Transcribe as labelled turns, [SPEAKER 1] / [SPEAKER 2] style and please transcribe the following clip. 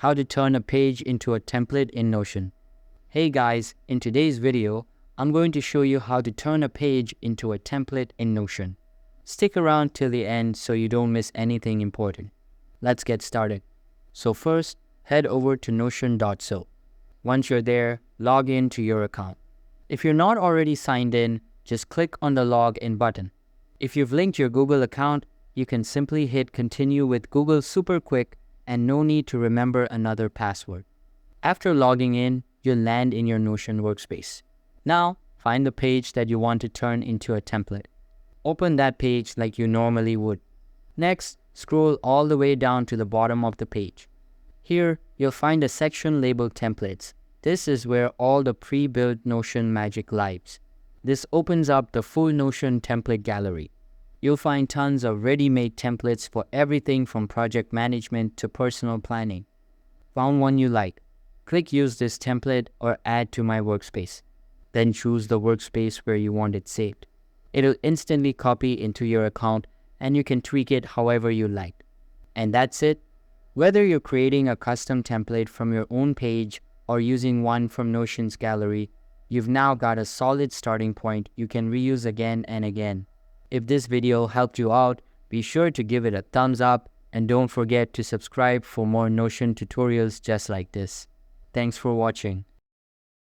[SPEAKER 1] how to turn a page into a template in Notion. Hey guys, in today's video, I'm going to show you how to turn a page into a template in Notion. Stick around till the end so you don't miss anything important. Let's get started. So first, head over to notion.so. Once you're there, log in to your account. If you're not already signed in, just click on the login button. If you've linked your Google account, you can simply hit continue with Google super quick and no need to remember another password. After logging in, you'll land in your Notion workspace. Now, find the page that you want to turn into a template. Open that page like you normally would. Next, scroll all the way down to the bottom of the page. Here, you'll find a section labeled Templates. This is where all the pre-built Notion magic lives. This opens up the full Notion template gallery. You'll find tons of ready-made templates for everything from project management to personal planning. Found one you like? Click Use this template or Add to my workspace. Then choose the workspace where you want it saved. It'll instantly copy into your account and you can tweak it however you like. And that's it. Whether you're creating a custom template from your own page or using one from Notion's gallery, you've now got a solid starting point you can reuse again and again. If this video helped you out, be sure to give it a thumbs up and don't forget to subscribe for more Notion tutorials just like this. Thanks for watching.